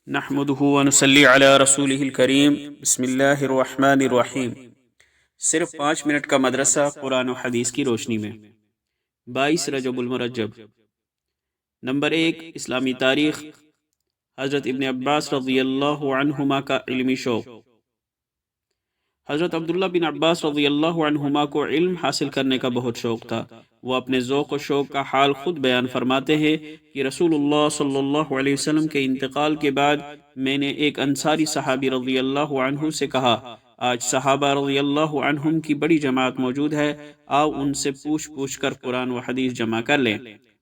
نحمده ونصلي علی رسولہ الکریم بسم اللہ الرحمن الرحیم۔ صرف 5 منٹ کا مدرسہ قرآن و حدیث کی روشنی میں 22 رجب المرجب۔ نمبر 1، اسلامی تاریخ۔ حضرت ابن عباس رضی اللہ عنہما کا علمی شوق۔ حضرت عبداللہ بن عباس رضی اللہ عنہما کو علم حاصل کرنے کا بہت شوق تھا۔ وہ اپنے ذوق و شوق کا حال خود بیان فرماتے ہیں کہ رسول اللہ صلی اللہ علیہ وسلم کے انتقال کے بعد میں نے ایک انصاری صحابی رضی اللہ عنہ سے کہا، آج صحابہ رضی اللہ عنہم کی بڑی جماعت موجود ہے، آؤ ان سے پوچھ کر قرآن و حدیث جمع کر لیں۔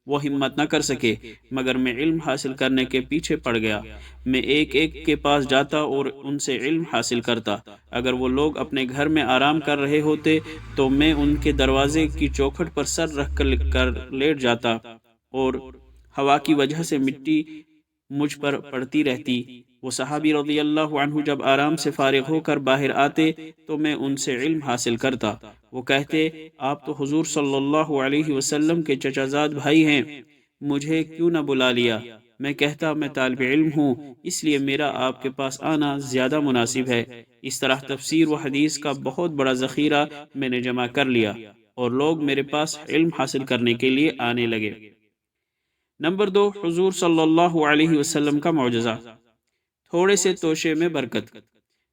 وہ ہمت نہ کر سکے مگر میں علم حاصل کرنے کے پیچھے پڑ گیا۔ میں ایک ایک کے پاس جاتا اور ان سے علم حاصل کرتا۔ اگر وہ لوگ اپنے گھر میں آرام کر رہے ہوتے تو میں ان کے دروازے کی چوکھٹ پر سر رکھ کر لیٹ جاتا اور ہوا کی وجہ سے مٹی مجھ پر پڑتی رہتی۔ وہ صحابی رضی اللہ عنہ جب آرام سے فارغ ہو کر باہر آتے تو میں ان سے علم حاصل کرتا۔ وہ کہتے، آپ تو حضور صلی اللہ علیہ وسلم کے چچا زاد بھائی ہیں، مجھے کیوں نہ بلا لیا؟ میں کہتا، میں طالب علم ہوں، اس لیے میرا آپ کے پاس آنا زیادہ مناسب ہے۔ اس طرح تفسیر و حدیث کا بہت بڑا ذخیرہ میں نے جمع کر لیا اور لوگ میرے پاس علم حاصل کرنے کے لیے آنے لگے۔ نمبر 2، حضور صلی اللہ علیہ وسلم کا معجزہ۔ تھوڑے سے توشے میں برکت۔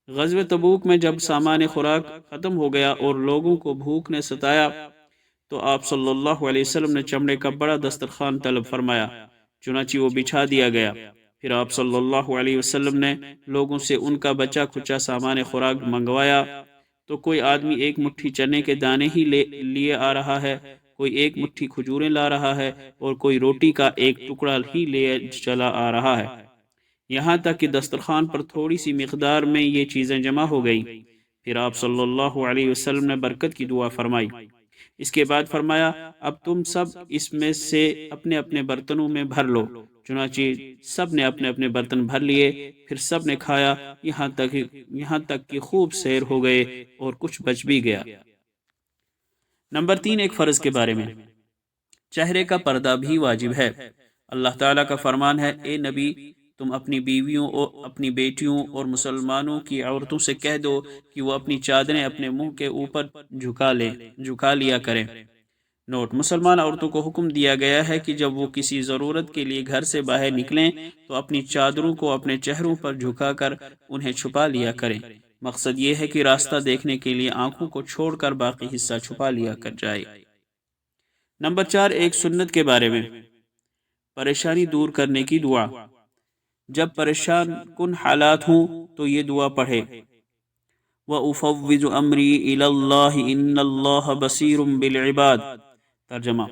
غزوہ تبوک میں جب سامان خوراک ختم ہو گیا اور لوگوں کو بھوک نے ستایا تو آپ صلی اللہ علیہ وسلم نے چمڑے کا بڑا دسترخوان طلب فرمایا، چنانچہ وہ بچھا دیا گیا۔ پھر آپ صلی اللہ علیہ وسلم نے لوگوں سے ان کا بچا کھچا سامان خوراک منگوایا تو کوئی آدمی ایک مٹھی چنے کے دانے ہی لیے آ رہا ہے، کوئی ایک مٹھی کھجوریں لا رہا ہے اور کوئی روٹی کا ایک ٹکڑا ہی لے چلا آ رہا ہے، یہاں تک کہ دسترخوان پر تھوڑی سی مقدار میں یہ چیزیں جمع ہو گئیں۔ پھر آپ صلی اللہ علیہ وسلم نے برکت کی دعا فرمائی۔ اس کے بعد فرمایا، اب تم سب اس میں سے اپنے اپنے برتنوں میں بھر لو۔ چنانچہ سب نے اپنے اپنے برتن بھر لیے، پھر سب نے کھایا یہاں تک کہ خوب سیر ہو گئے اور کچھ بچ بھی گیا۔ نمبر 3، ایک فرض کے بارے میں۔ چہرے کا پردہ بھی واجب ہے۔ اللہ تعالیٰ کا فرمان ہے، اے نبی، تم اپنی بیویوں اور اپنی بیٹیوں اور مسلمانوں کی عورتوں سے کہہ دو کہ وہ اپنی چادریں اپنے منہ کے اوپر جھکا لیا کریں۔ نوٹ: مسلمان عورتوں کو حکم دیا گیا ہے کہ جب وہ کسی ضرورت کے لیے گھر سے باہر نکلیں تو اپنی چادروں کو اپنے چہروں پر جھکا کر انہیں چھپا لیا کریں۔ مقصد یہ ہے کہ راستہ دیکھنے کے لیے آنکھوں کو چھوڑ کر باقی حصہ چھپا لیا کر جائے۔ نمبر 4، ایک سنت کے بارے میں۔ پریشانی دور کرنے کی دعا۔ جب پریشان کن حالات ہوں تو یہ دعا پڑھے، وَأُفَوِّضُ أَمْرِي إِلَى اللَّهِ إِنَّ اللَّهَ بَصِيرٌ بِالْعِبَادِ۔ ترجمہ: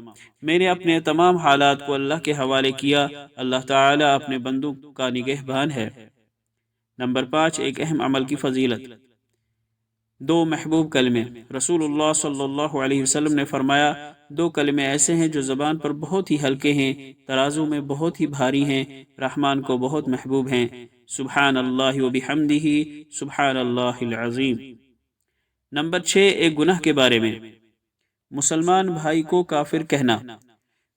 میں نے اپنے تمام حالات کو اللہ کے حوالے کیا، اللہ تعالیٰ اپنے بندوں کا نگہبان ہے۔ نمبر 5، ایک اہم عمل کی فضیلت۔ 2 محبوب کلمے۔ رسول اللہ صلی اللہ علیہ وسلم نے فرمایا، 2 کلمے ایسے ہیں جو زبان پر بہت ہی ہلکے ہیں، ترازو میں بہت ہی بھاری ہیں، رحمان کو بہت محبوب ہیں، سبحان اللہ و بحمدہ، سبحان اللہ العظیم۔ نمبر 6، ایک گناہ کے بارے میں۔ مسلمان بھائی کو کافر کہنا۔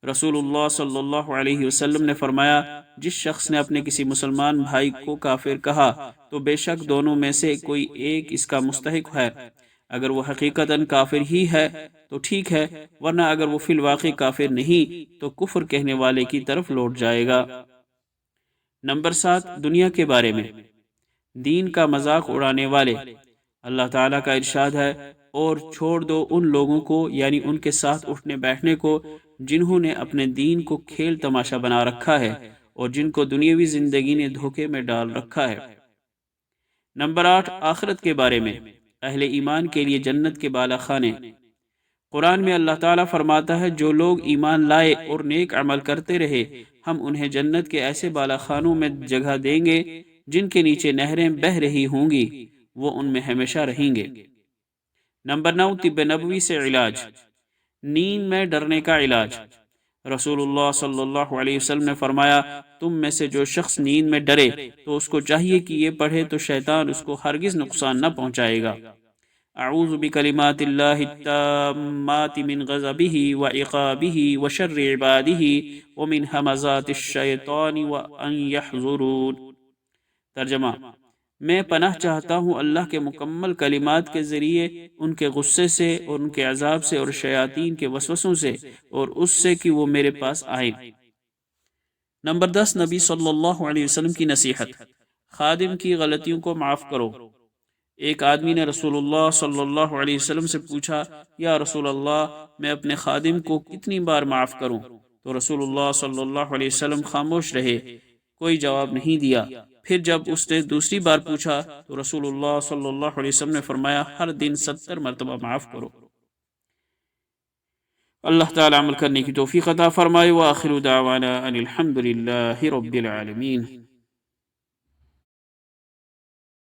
رسول اللہ صلی اللہ علیہ وسلم نے فرمایا، جس شخص نے اپنے کسی مسلمان بھائی کو کافر کہا تو بے شک دونوں میں سے کوئی ایک اس کا مستحق ہے۔ اگر وہ حقیقتاً کافر ہی ہے تو ٹھیک ہے، ورنہ اگر وہ فی الواقع کافر نہیں تو کفر کہنے والے کی طرف لوٹ جائے گا۔ نمبر 7، دنیا کے بارے میں۔ دین کا مذاق اڑانے والے۔ اللہ تعالیٰ کا ارشاد ہے، اور چھوڑ دو ان لوگوں کو، یعنی ان کے ساتھ اٹھنے بیٹھنے کو، جنہوں نے اپنے دین کو کھیل تماشا بنا رکھا ہے اور جن کو دنیاوی زندگی نے دھوکے میں ڈال رکھا ہے۔ نمبر 8، آخرت کے بارے میں۔ اہل ایمان کے لیے جنت کے بالا خانے۔ قرآن میں اللہ تعالیٰ فرماتا ہے، جو لوگ ایمان لائے اور نیک عمل کرتے رہے، ہم انہیں جنت کے ایسے بالا خانوں میں جگہ دیں گے جن کے نیچے نہریں بہہ رہی ہوں گی، وہ ان میں ہمیشہ رہیں گے۔ نمبر 9، طب نبوی سے علاج۔ نیند میں ڈرنے کا علاج۔ رسول اللہ صلی اللہ علیہ وسلم نے فرمایا، تم میں سے جو شخص نیند میں ڈرے تو اس کو چاہیے کہ یہ پڑھے تو شیطان اس کو ہرگز نقصان نہ پہنچائے گا۔ اعوذ بکلمات اللہ التامات من غضبہ وعقابہ وشر عبادہ ومن ہمزات الشیطان وان یحضرون۔ ترجمہ: میں پناہ چاہتا ہوں اللہ کے مکمل کلمات کے ذریعے ان کے غصے سے اور ان کے عذاب سے اور شیاطین کے وسوسوں سے اور اس سے کہ وہ میرے پاس آئیں۔ نمبر 10، نبی صلی اللہ علیہ وسلم کی نصیحت۔ خادم کی غلطیوں کو معاف کرو۔ ایک آدمی نے رسول اللہ صلی اللہ علیہ وسلم سے پوچھا، یا رسول اللہ، میں اپنے خادم کو کتنی بار معاف کروں؟ تو رسول اللہ صلی اللہ علیہ وسلم خاموش رہے، کوئی جواب نہیں دیا۔ پھر جب اس نے دوسری بار پوچھا تو رسول اللہ صلی اللہ علیہ وسلم نے فرمایا، ہر دن 70 مرتبہ معاف کرو۔ اللہ تعالی عمل کرنے کی توفیق عطا فرمائے۔ وآخر دعوانا ان الحمد للہ رب العالمین۔